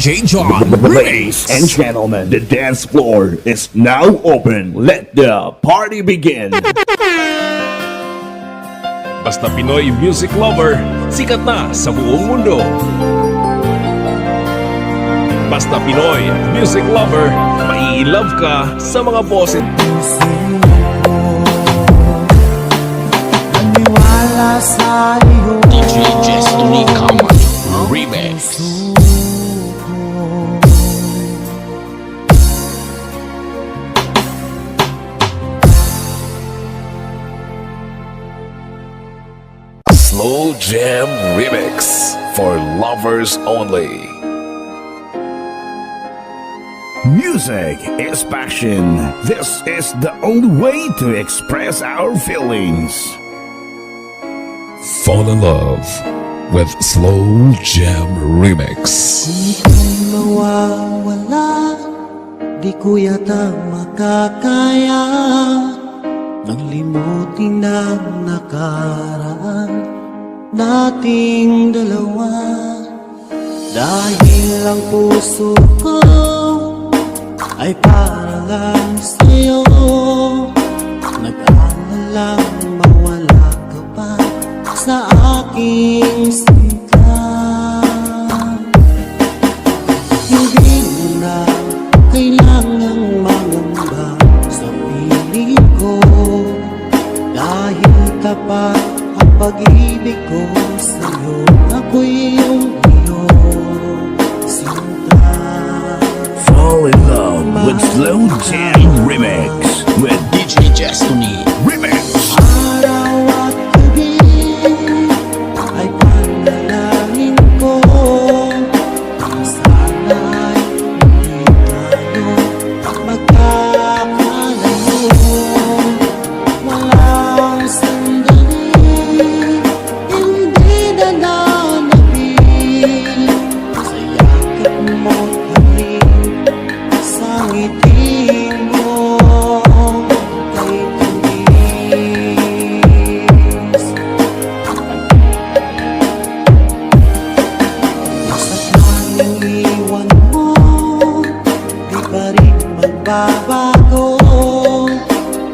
DJ John Ladies and gentlemen, the dance floor is now open. Let the party begin. Basta Pinoy music lover, sikat na sa buong mundo. Basta Pinoy music lover, mai-love ka sa mga boses. Naniwala sa iyo DJ Destiny Common Remix. Slow Jam Remix for lovers only. Music is passion. This is the only way to express our feelings. Fall in love with Slow Jam Remix. Di ka mawawala, di ko yata makakaya nang limutin ang nakaraan nating dalawa. Dahil ang puso ko ay para lang sa'yo, nag-aalalang mawala ka pa sa aking sinta. Hindi mo na kailangang mangamba sa piling ko, dahil tapat ang pag-ibig ko sa'yo. Ako'y iyong iyong sinta. Fall in love with Slow Jam Remix with DJ Destiny Remix. Araw at gabi ay panalangin ko, sana'y hindi tayo magkakalayo. Walang sandali, hindi na nanabig sa yakap mo't halik, sa ngiti mo kay tamis. Basta't nang iwan mo, di pa rin magbabago.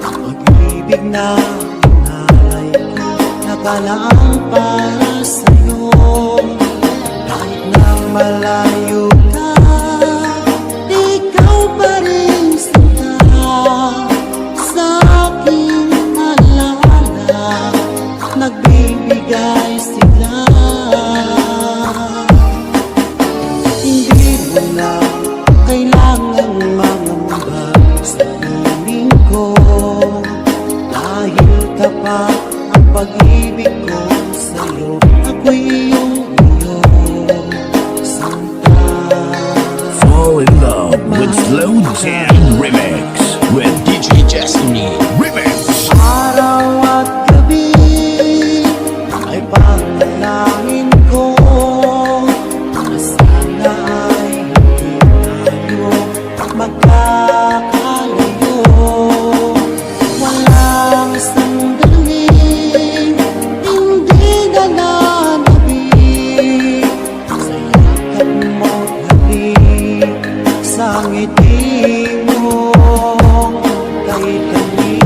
Pag-ibig na inalay ko, nakalaang para sa'yo. Kahit na malayo ka, ikaw pa rin sinta sa aking alaala, nagbibigay sila. Hindi mo na kailangang mangamba sa piling ko, dahil tapat ang pag-ibig ko sa'yo. Ako'y iyong sinta. Fall in love with Slow Jam Remix with DJ Destiny Remix. Araw at gabi ay panalangin ko na sana ay hindi tayo magkakalayo. Walang sandaling hindi na nanabig sa yakap mo't halik, sa ngiti mo kay tamis.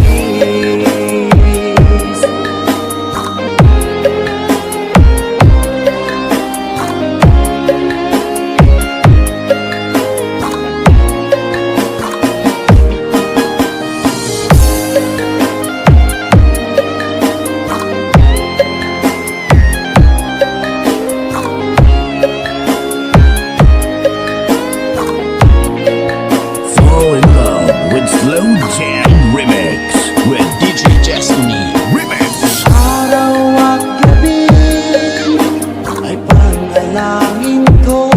Fall in love with Slow Jam Remix with DJ Destiny Remix. Araw at gabi ay panalangin ko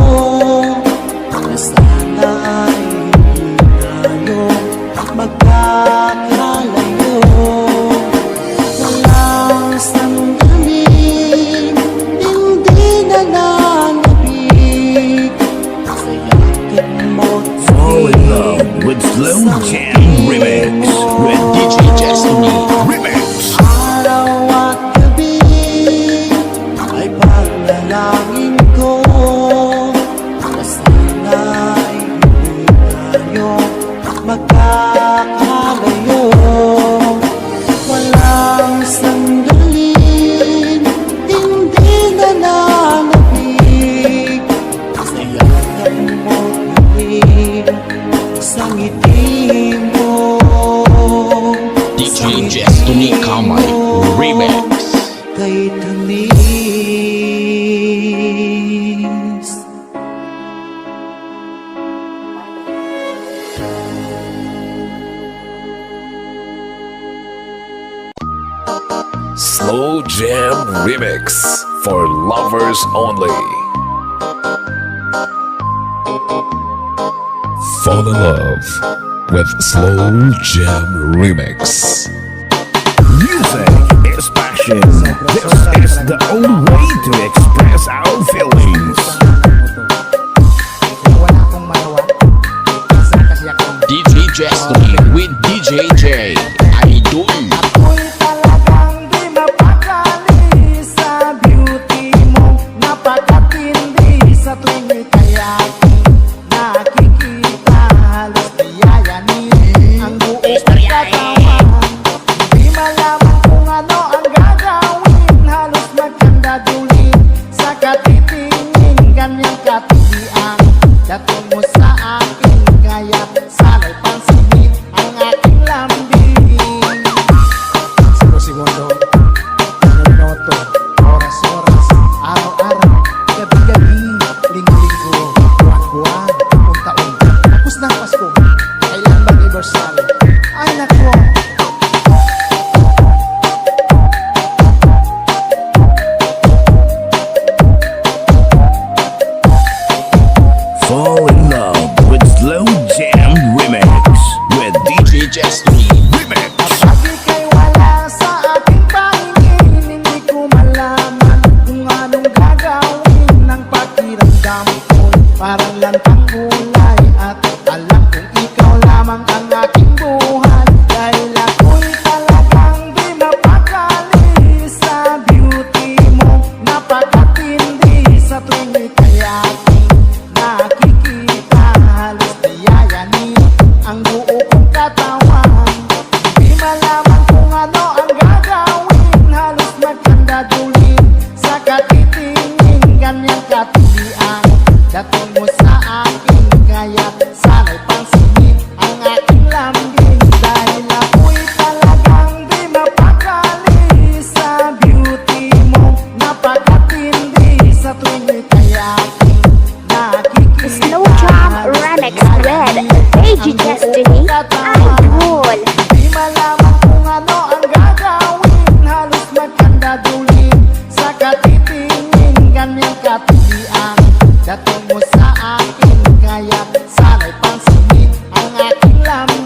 na sana ay hindi tayo magkakalayo. Walang sandaling hindi na nanabig sa yakap mo't Fall in love with Slow Jam Remix with DJ Destiny Remix. Araw at gabi ay panalangin ko Slow Jam Remix for lovers only. Fall in love with Slow Jam Remix. Music is passion. This is the only way to express our feelings. Wala akong magawa. Isa kasi akong DJ Destiny with DJ J. Idol. ako'y talagang di mapakali sa beauty mo. Napakatindi sa tuwing ika'y aking nakikita. Halos diyayanin ang buong katawan. Di malaman kung ano ang gagawin. Halos magkandadulin sa katitingin. Ganyang katigian dating mo sa akin. Kaya sana'y pansinin ang aking lambing. Segundo, minuto, oras-oras, araw-araw, gabi-gabi, linggo-linggo, buwan-buwan, taon-taon. Tapos na ang Pasko, kailan ba anniversary? Ay nako! Fall in love with Slow Jam Remix with DJ DJ Destiny. Remix. Pag ika'y wala sa aking pangingin, hindi ko malaman kung anong gagawin ng pakiramdam ko. Parang lantang gulay at alam kong ikaw lamang ang aking buhay. Dahil ako'y talagang di mapakali sa beauty mo. Napakatindi sa tuwing ika'y aking nakikita. Halos diyayanin ang buo kong katawan. Di malaman kung ano ang gagawin. Halos magkandadulin sa katitingin. Ganyang katilian dating mo sa akin. Kaya sana'y pansinin ang aking lambing. Dahil ako'y talagang di mapakali sa beauty mo. Napakatindi sa tuwing ika'y aking nakikita. Slow Jam Remix with DJ Destiny. Idol. Di malaman kung ano ang gagawin. Halos magkandadulin sa katitingin. Ganyang katilian dating mo sa akin. Kaya sana'y pansinin ang aking lambing.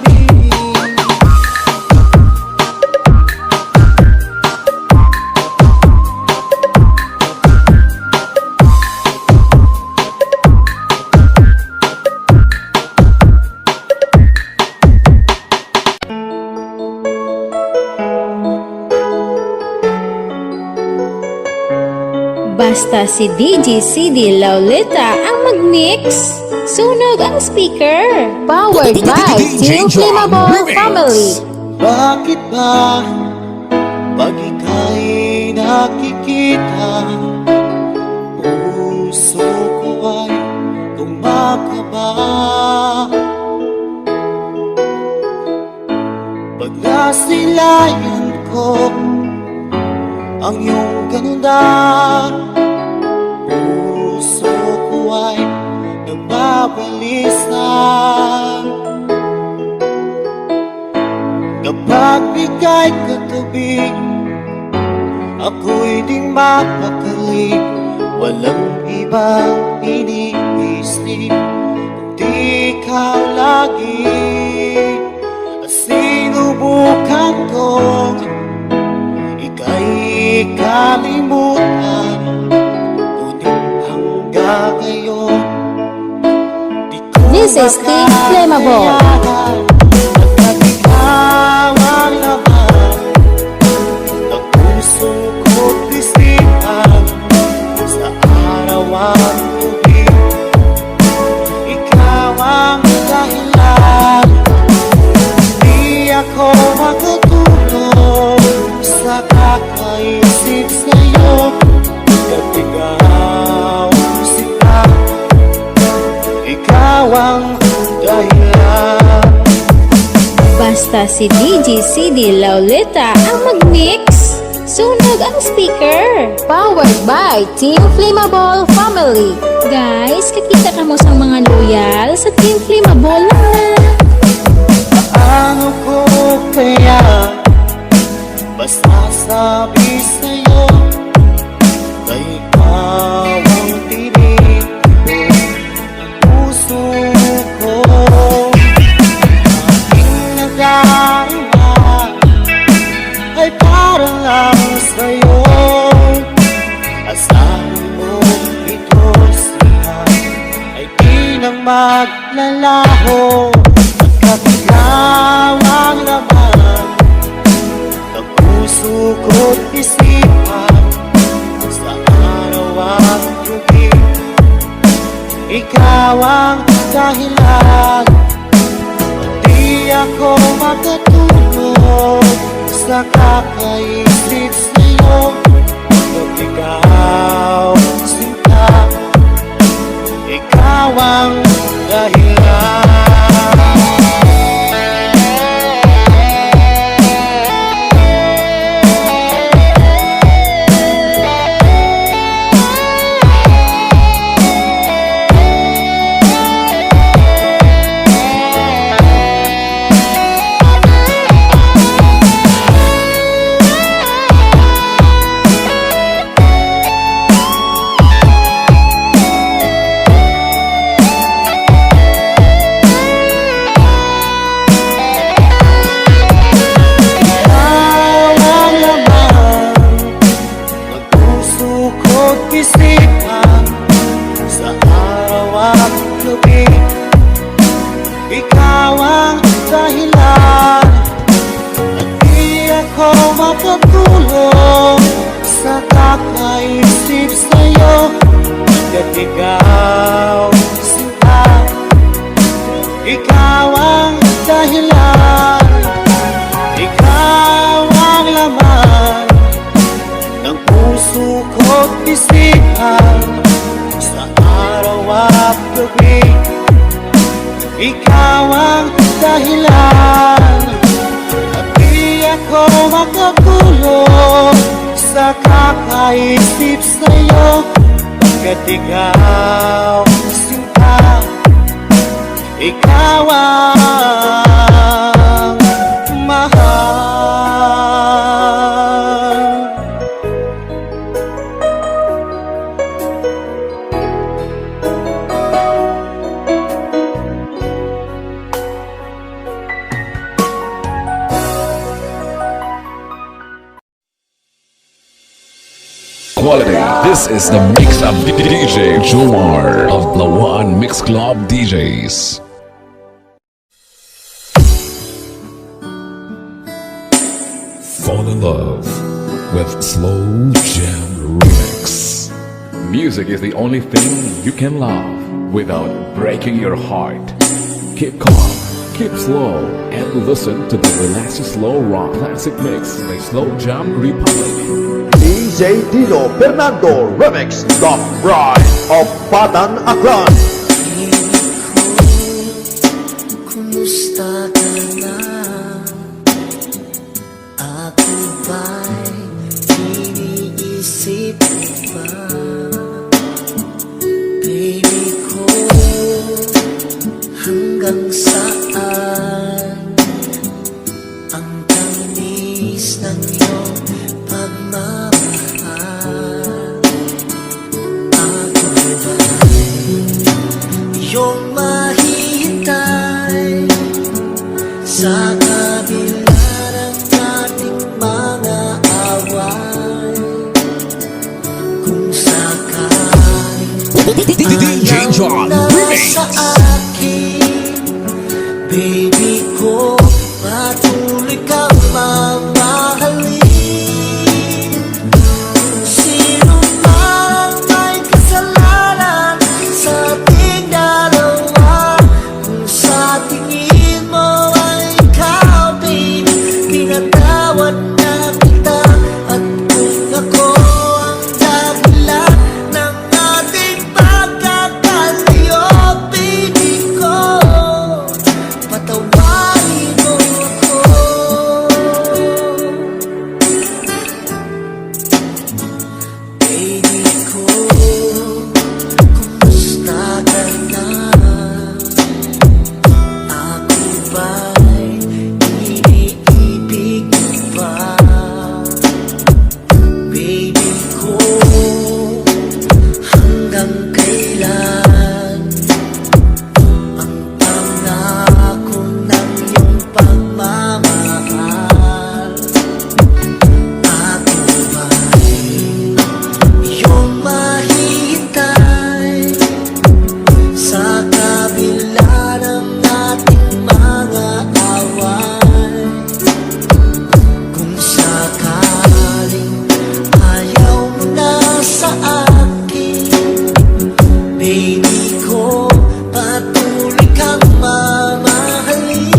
Basta si DJ CD Laulita ang mag-mix. Sunog ang speaker. Powered by Team Flammable Family. Bakit ba pag ika'y nakikita, puso ko ay kumakaba? Pag nasilayan ko ang iyong ganda, puso ko ay nagbabalisan. Kapag ika'y katabi, ako'y di mapakali. Walang ibang iniisip, kundi ikaw lagi. At sinubukan kong ika'y kalimutan, ngunit hanggang ngayon di ko This is Team Flammable. makayanan. Pagkat ikaw ang laman ng puso ko't isipan, sa araw at gabi ikaw ang dahilan. Di ako makatulog sa kakaisip sa'yo. Pagkat ikaw sila, ikaw ang dahilan. Basta si DJ CD Laulita ang mag-mix. Sunog ang speaker. Powered by Team Flammable Family. Guys, kakita ka mo sa mga loyal sa Team Flammable lang na. Paano ko kaya basta sabi sa maglalaho at ikaw ang laman ng puso ko't isipan sa araw at gabi. Ikaw ang dahilan, di ako matutulog sa kakaisip sa'yo. Pag ikaw sinta, ikaw ang dahilan. Sa araw at gabi, ikaw ang dahilan, at di ako matutulog sa kakaisip sa'yo. Hanggat ikaw sinta, ikaw ang dahilan, ikaw ang laman ng puso ko't isipan sa araw at gabi. Ikaw ang dahilan, at di ako makatulog sa kakaisip sa'yo. Pagkat ikaw sinta, ikaw ang mahal. Quality. This is the mix of DJ Jomar of Lawan Mix Club DJs. Fall in love with Slow Jam Remix. Music is the only thing you can love without breaking your heart. Keep calm, keep slow, and listen to the relaxing slow rock classic mix by Slow Jam Republic. DJ Dino Fernando Remix, The Bride of Batan Aklan. Kumusta ka na? Ako ba'y iniisip mo ba? Baby ko, hanggang saan ang tamis ng iyong pagmamahal? Ako ba'y iyong mahihintay sa kabila ng ating mga away? Kung sakaling DJ John Remix. sa akin, baby ko, patuloy kang mamahalin. Kung sino man may kasalanan sa ating dalawa, kung sa tingin mo ay ikaw, baby, pinatawad na kita. At kung ako ang dahilan ng ating pagkakalayo, baby, Baby ko, patuloy kang mamahalin.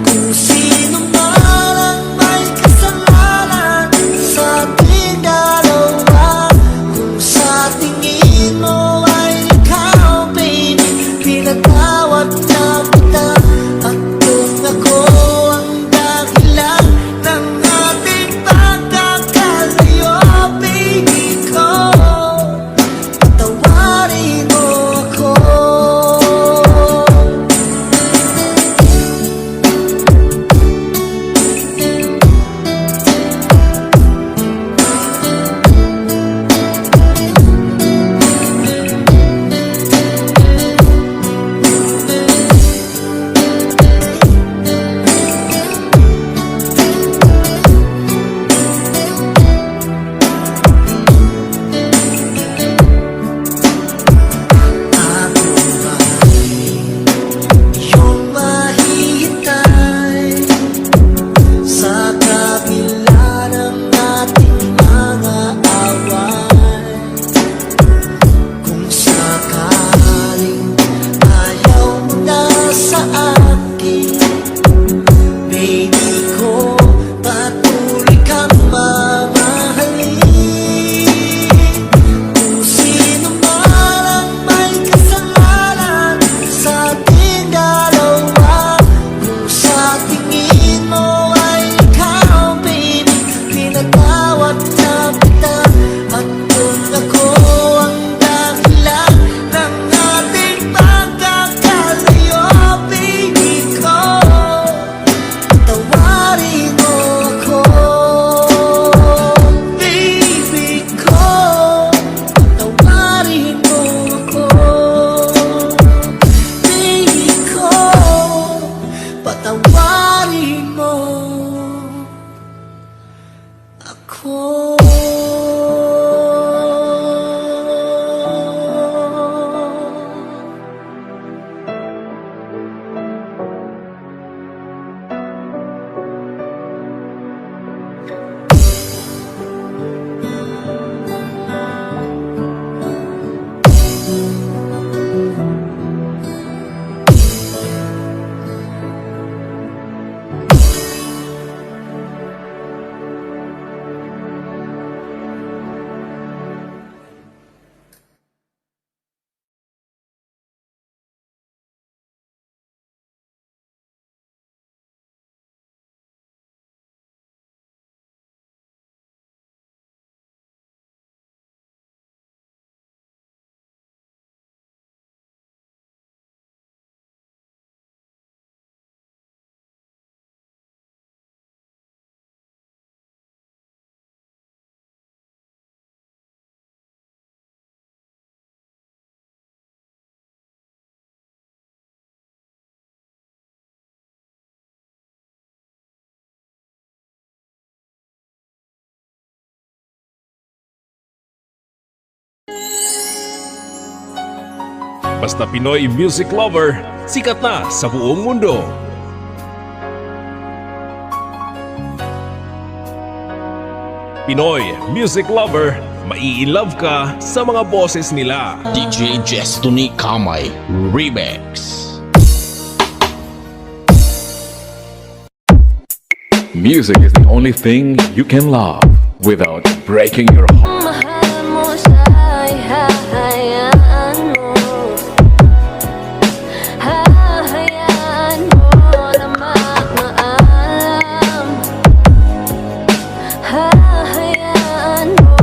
Kung sino man ang may kasalanan sa ating dalawa, kung sa tingin mo ay ikaw, baby, pinatawad na kita. At kung ako ang dahilan ng ating pagkakalayo, baby ko, patawarin mo ako. Ako ba'y iyong mahihintay sa kabila ng ating mga away? Kung sakaling ayaw mo na sa akin, baby ko, patuloy kang mamahalin. Kung sino man ang may kasalanan sa ating dalawa, kung sa tingin mo ay ikaw, baby, pinatawad na kita. At kung ako ang dahilan ng ating pagkakalayo, baby ko, patawarin mo ako. Baby ko, patawarin mo ako. Baby ko, patawarin mo ako. Basta Pinoy music lover, sikat na sa buong mundo. Pinoy music lover, mai-love ka sa mga boses nila. DJ Destiny Kamay Remix. Music is the only thing you can love without breaking your heart. Mahal mo siya ay hahayaan mo. Hahayaan mo na magmaalam. Hahayaan mo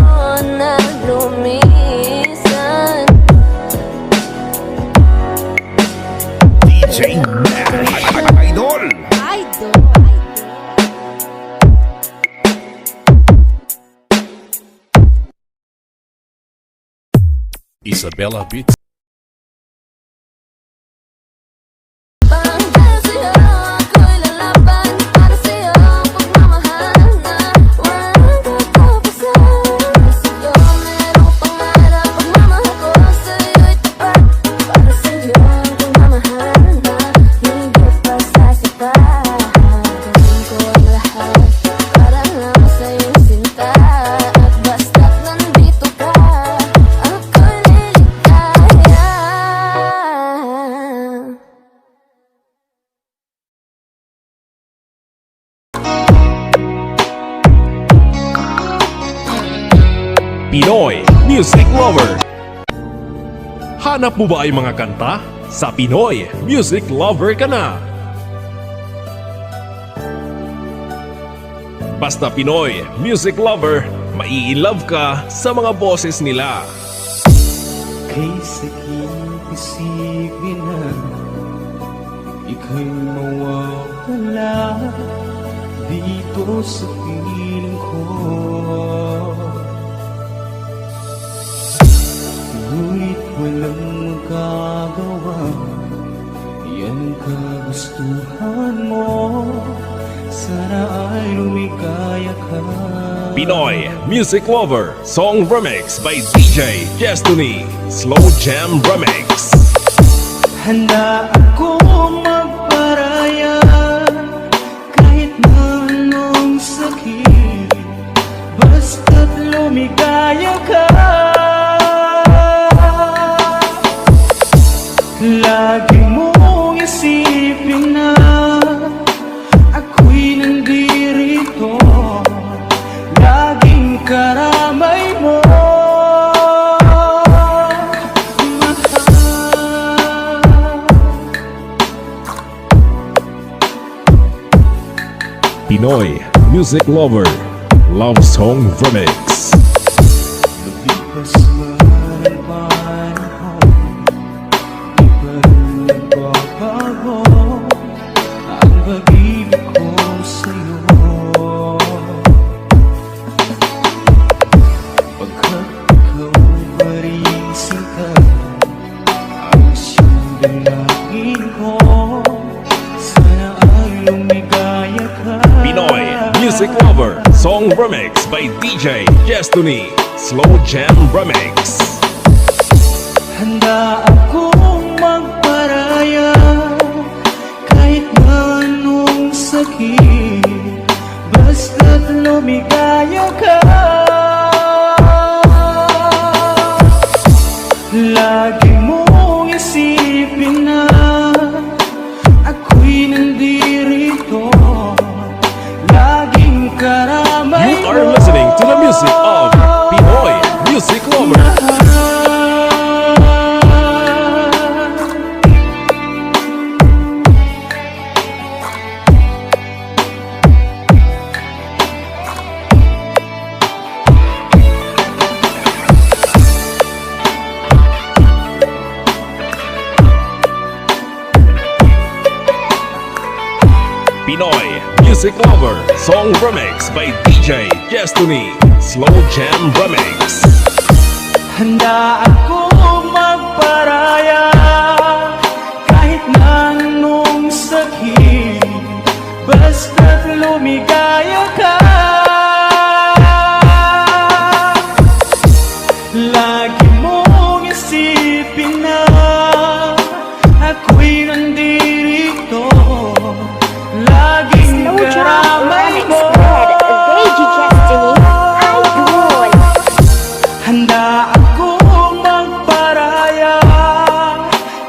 na lumisan. DJ Nash Idol. Isabella Beats. Dahil sa'yo, ako'y lalaban. Para sa'yo, pagmamahal na walang katapusan. Sa'yo, merong pangarap. Pagmamahal ko sa'yo'y tapat. Para sa'yo, pagmamahal na higit pa sa sipat. Gawin ko ang lahat para lang sa'yo'y sinta. At basta't nandito ka, ako'y music lover. Hanap mo ba ay mga kanta? Sa Pinoy Music Lover ka na. Basta Pinoy Music Lover, mai-love ka sa mga boses nila. Kay sakit isipin na ika'y mawawala dito sa piling ko. Ngunit walang magagawa, yan ang kagustuhan mo. Sana ay lumikaya ka. Pinoy Music Lover Song Remix by DJ Destiny Slow Jam Remix. Handa ako magparaya kahit na anong sakit, basta't lumigaya ka. Lagi mong isipin na ako'y nandirito, laging karamay mo. Pinoy Music Lover Love Song Remix. Lumipas man ang panahon, di pa rin nagbabago ang pag-ibig ko sa'yo. Pagkat ikaw pa rin sinta, ang siyang dalangin ko. Sana ay lumigaya ka. Pinoy Music Lover Song Remix by DJ Destiny Slow Jam Remix. Handa akong magparaya kahit na anong sakit, basta't lumigaya ka. Lagi mong isipin na ako'y nandirito, laging karamay You are listening to the music of Pinoy Music Lover. Pinoy Music Lover Song Remix by DJ Destiny Slow Jam Remix. Handa akong magparaya kahit na anong sakit, basta't lumigaya ka. Lagi mong isipin na ako'y nandirito, laging karamay mo. Handa akong magparaya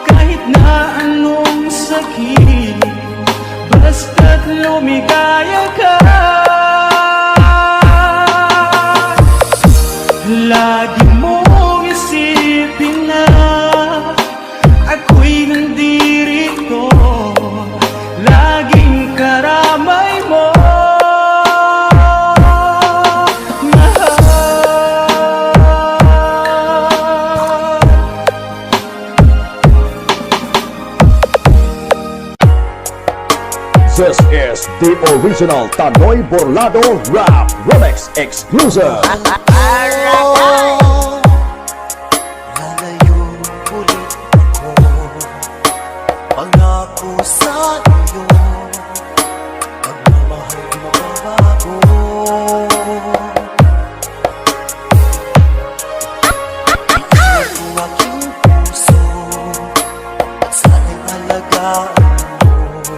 kahit na anong sakit, basta't lumigaya ka. Lagi mong isipin na ako'y nandirito, laging karamay mo. This is the original Tanoy Borlado Rap Remix exclusive. Lalayo ulit ako, pangako sa iyo, pagmamahal di mababago. Iiwan ko aking puso at sana'y alagaan mo.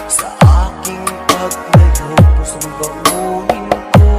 Sa aking paglayo, pusong bangunin ko.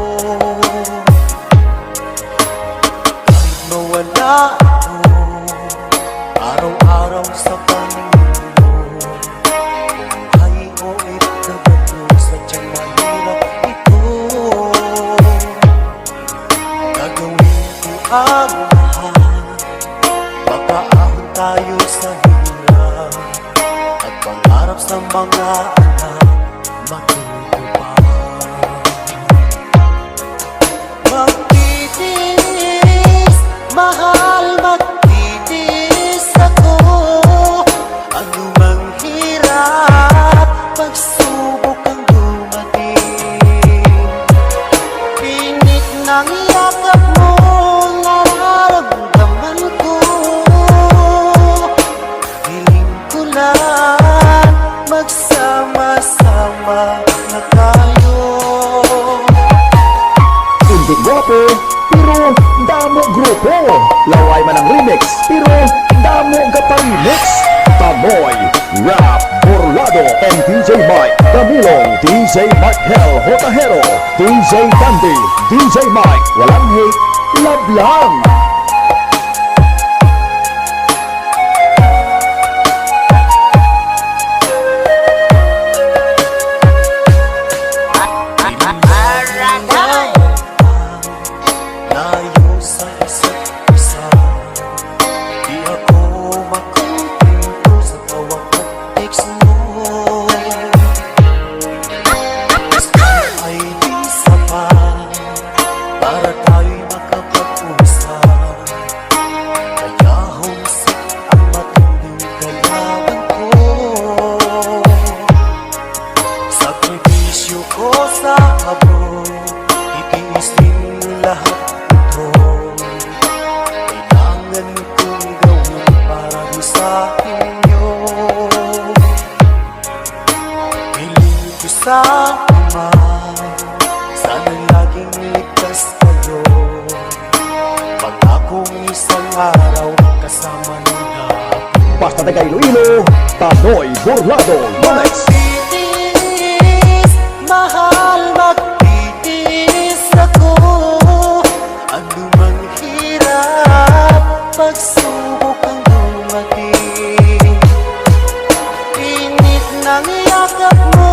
DJ Mark Hell Hotahero, DJ Dandy, DJ Mike, walang hate, love lang. Layo sa isa't isa, di ako makumpinto sa tawag at text mo. Basta ay di sapat para tayo'y makapag-usap. Kaya homesick ang matinding kalaban ko. Sakripisyo ko sa abro, itiis din lahat ito. Kailangan kong gawin para sa inyo. Hiling ko sa Ama, sana laging ligtas kayo. Pag-akong isang araw kasama ng hapon. Basta taga Iloilo, Tanoy Burlado, Romex. Magtitiis, mahal, magtitiis ako. Ano mang hirap, pagsubok ang dumating. Init ng yakap mo,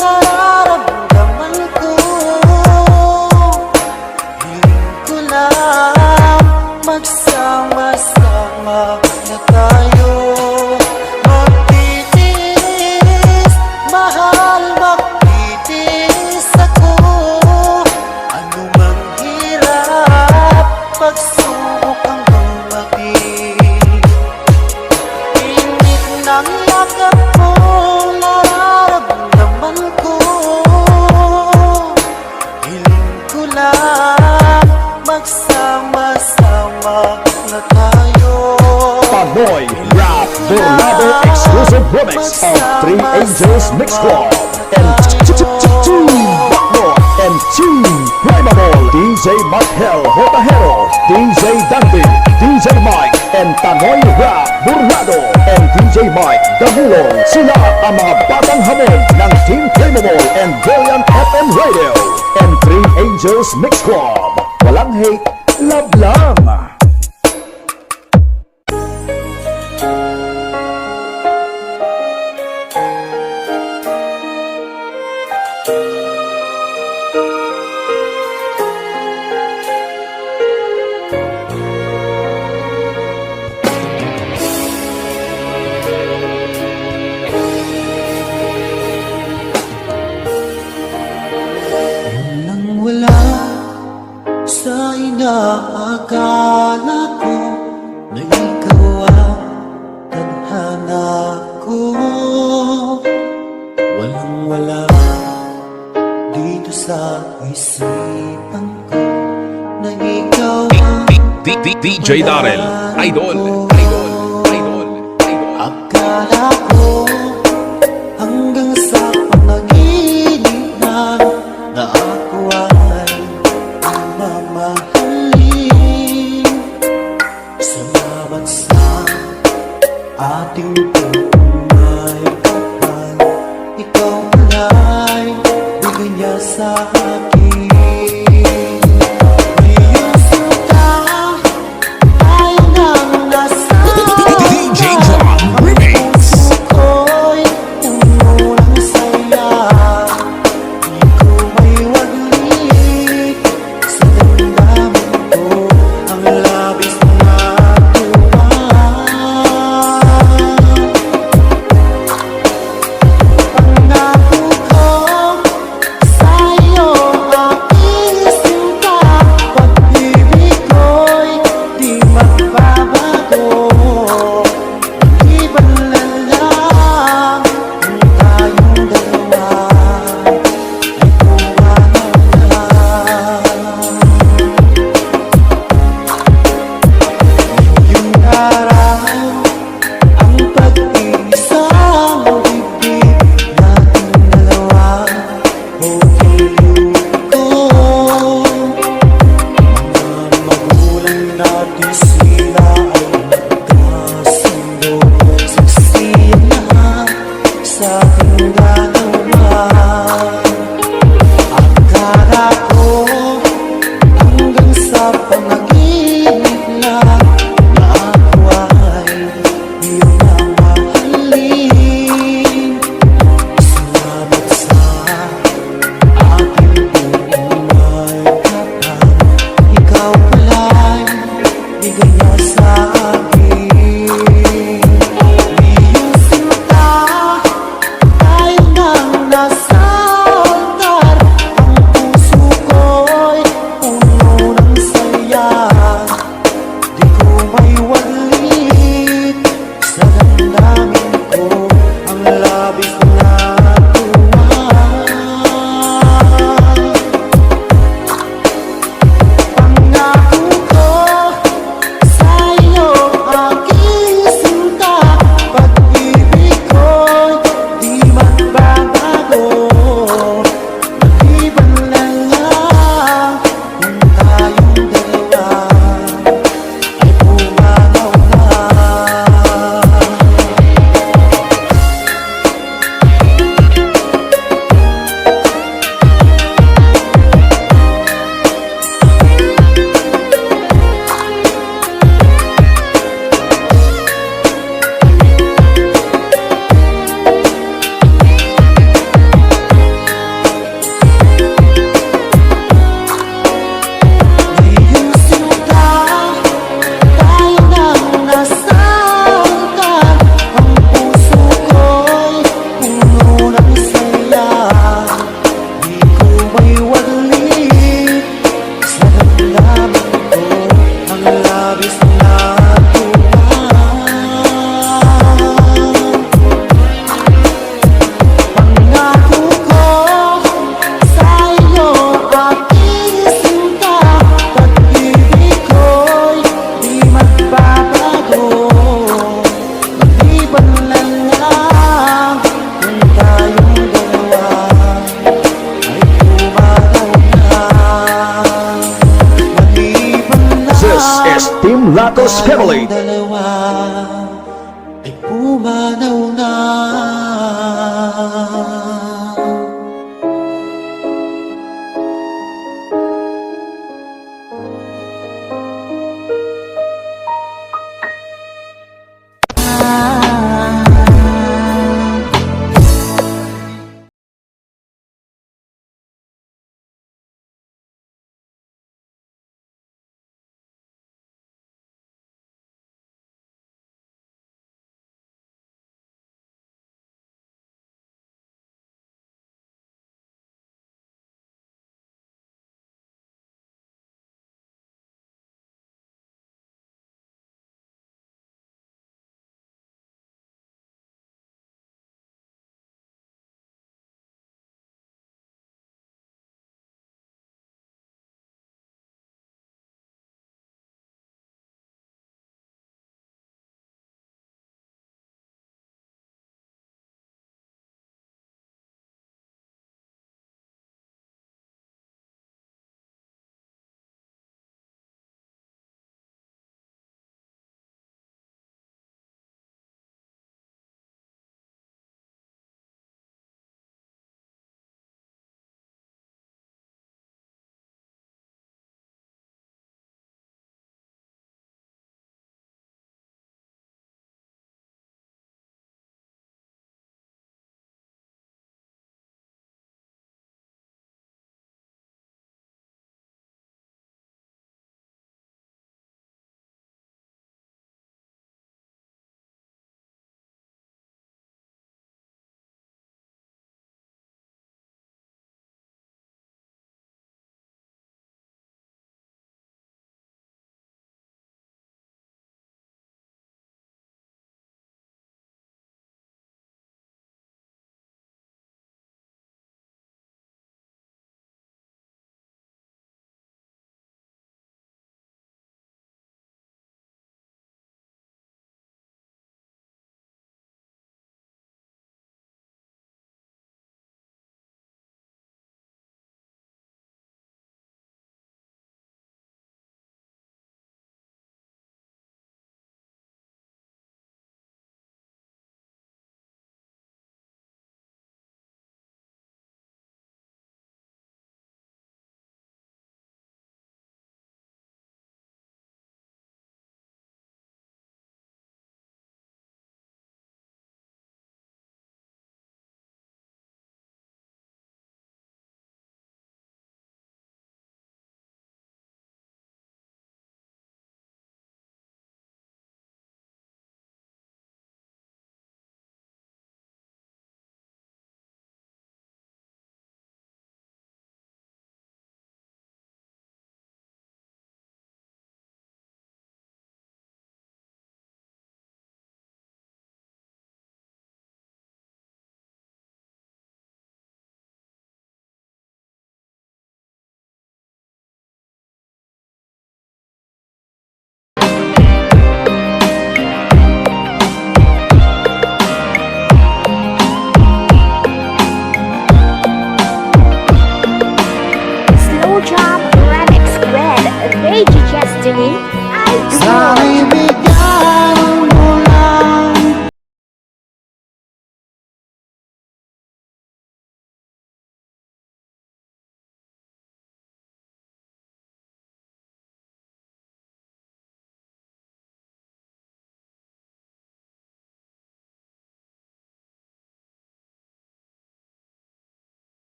nararamdaman ko. Hiling ko lang, magsama-sama na tayo. Magtitiis, mahal, magtitiis ako. Ano mang hirap, pagsubok ang dumating. Init ng yakap mo, nararamdaman ko. Hiling ko lang, magsama-sama na tayo. Tanoy Rap Burlado exclusive remix of Three Angels Mix Club and Two Backdoor and Two Flammable. DJ Mark Hell Hotahero, DJ Dandy, DJ Mike and Tanoy Rap Burlado and DJ Mike Damulong. Sila ang mga batang hamon ng Team Flammable and Brilliant FM Radio and Three Angels Mix Club. Walang hate, love lang. Nang wala sa inaakala ko na ikaw ang tadhana ko. Walang-wala dito sa isipan ko na ikaw ang DJ Darrell, Idol. akala ko. Hanggang sa panaginip na ako ay mamahalin. Salamat sa ating pagmamay kapag ikaw ay bigay niya sa akin. Ngayong suta tayo nang nasa DJ John Remix. ko'y umulang saya. Di ko may waglit sa damdamin ko ang labis na tuwa. pa ay pumanaw na.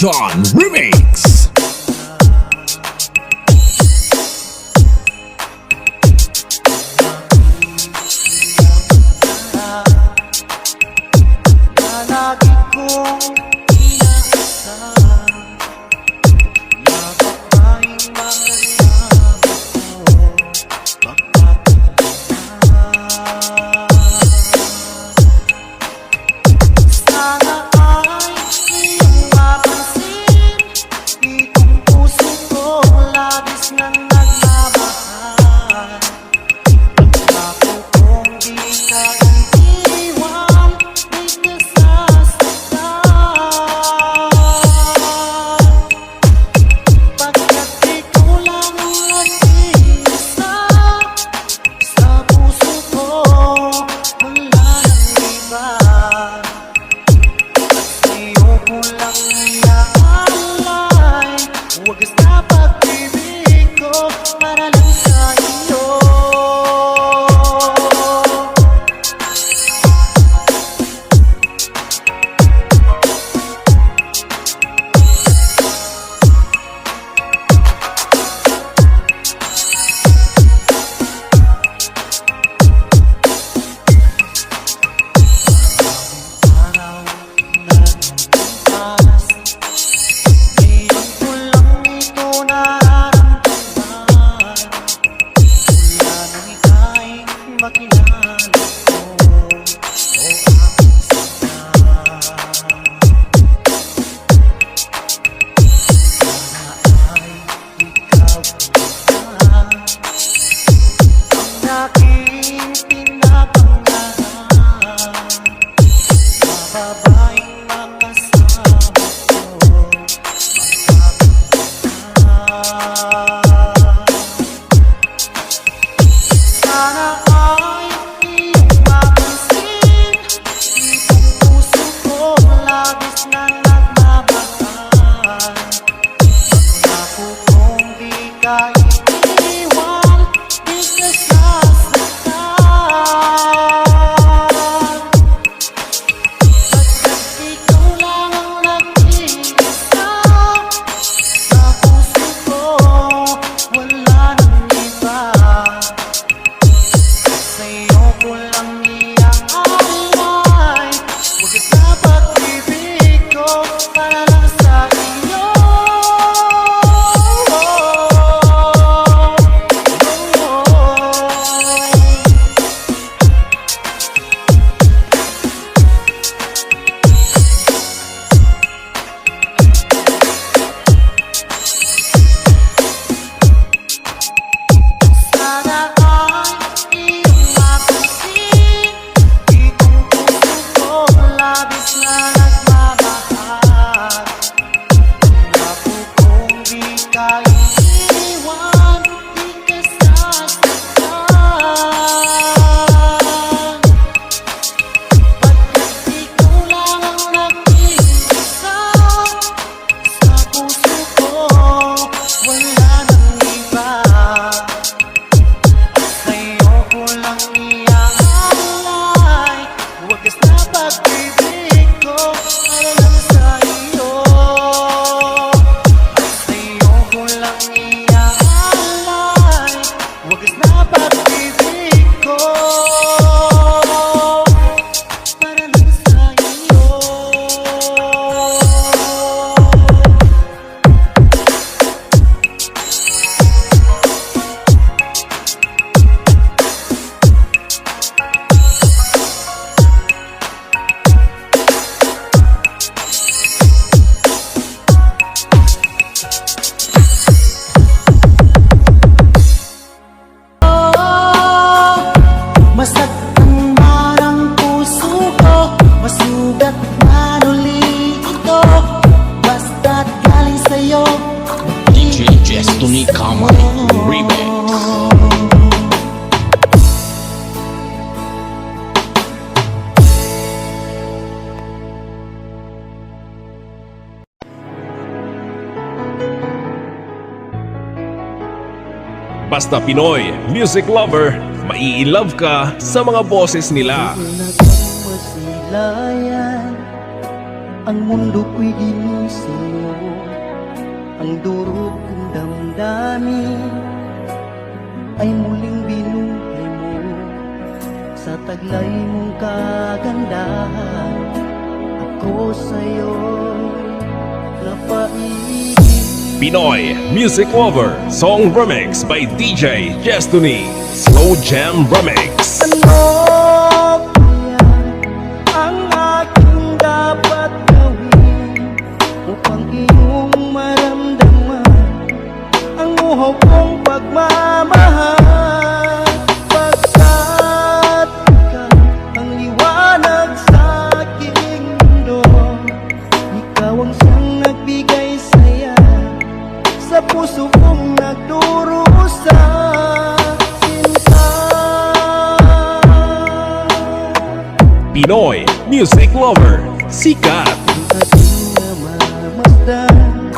John Remix. Lagi kong inaasahan na babaeng makasama ko sana ay iyong mapansin itong puso ko labis nang nagmamahal. Pagkako kong di ka iiwan, di ka sasaktan. Pagkat ikaw lang ang nag-iisa sa puso ko, wala nang iba. Sa'yo ko lang iaalay, wagas na pag-ibig ko para lang sa iyo. Araw nagpas, ngayon ko lang ito nararamdaman. Mula nang ika'y makilala ko, o aking sinta. Sana ay ikaw na ang aking pinapangarap. Babaeng makasama ko, sana ay iyong mapansin itong puso ko labis na nagmamahal. Pangako kong di ka iiwan, di ka sasaktan. Pagkat ikaw lang ang nag-iisa sa puso ko, wala nang iba. Sa'yo ko lang iaalay, wagas na pag-ibig ko para lang sa iyo. Sana ay iyong mapansin itong puso ko labis na nagmamahal. Pangako kong di ka iiwan, di ka sasaktan. Pagkat ikaw lang ang nag-iisa sa puso ko, wala nang iba. Sa'yo ko lang iaalay, wagas na pag-ibig ko para lang sa iyo. Sa'yo ko lang iaalay, wagas na pag-ibig ko para lang sa iyo. Masaktan man ang puso ko, masugat man uli ito, basta't galing sa'yo. DJ Destiny Comedy Remix. Basta Pinoy Music Lover, mai-love ka sa mga boses nila. Talagang masilayan Ang mundo ko'y ginising mo, ang durog kong damdamin ay muling binuhay mo sa taglay mong kagandahan. Ako sa'yo'y napaibig. Pinoy Music Lover Song Remix by DJ Destiny Slow Jam Remix. Ano kaya ang aking dapat gawin upang iyong maramdaman ang uhaw kong pagmamahal? Pagkat ikaw ang liwanag sa aking mundo, ikaw ang siyang nagbigay saya sa puso kong nagdurusa. Pinoy Music Lover Sikat. Ang aking namamasdan,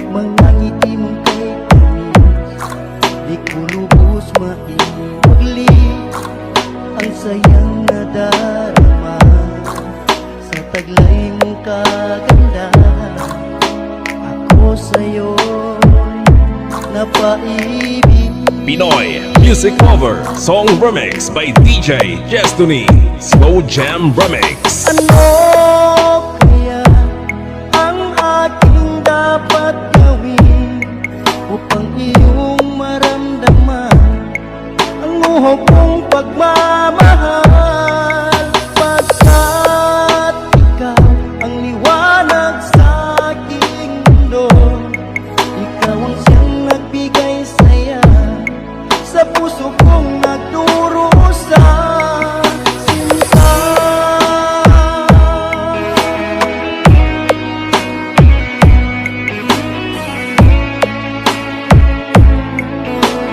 mga ngiti mong kay tamis, di ko lubos maiwagli ang sayang nadarama sa taglay mong kagandahan. Ako sa'yo'y napaibig. Pinoy Music Lover Song Remix by DJ Destiny Slow Jam Remix. Ano kaya ang aking dapat gawin upang iyong maramdaman ang uhaw kong pagmamahal? Pagkat ikaw ang liwanag sa aking mundo, ikaw ang siyang nagbigay saya sa puso kong nagdurusa. Sinta,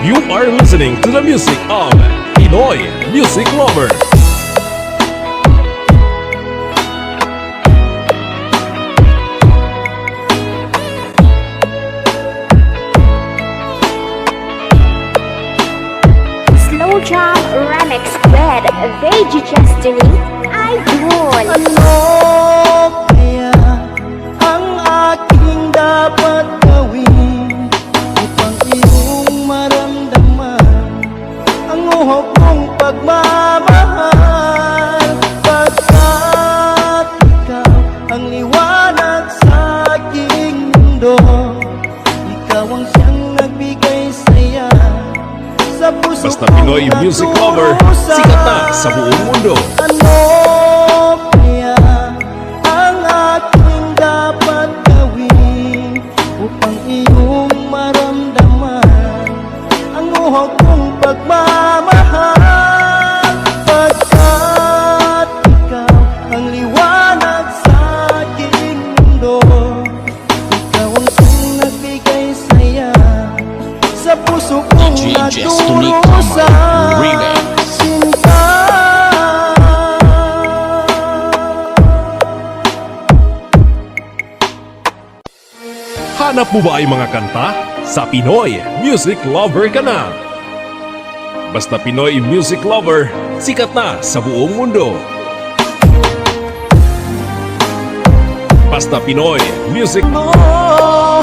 You are listening to the music of Pinoy Music Lover. Slow Jam Remix with DJ Destiny Idol. ano kaya ang aking dapat gawin upang iyong maramdaman ang uhaw kong pagmamahal? Pagkat ikaw ang liwanag sa aking mundo, ikaw ang siyang nagbigay saya sa puso Basta kong Pinoy Music Lover nagdurusa. Sikat na sa buong mundo. Ano kaya ang aking dapat gawin upang iyong maramdaman ang uhaw kong pagmamahal? Pagkat ikaw ang liwanag sa aking mundo, ikaw ang siyang nagbigay saya sa puso kong DJ Destiny nagdurusa. Remix. Sinta, Hanap mo ba ay mga kanta? Sa Pinoy Music Lover ka na. Basta Pinoy Music Lover, sikat na sa buong mundo. Basta Pinoy Music oh,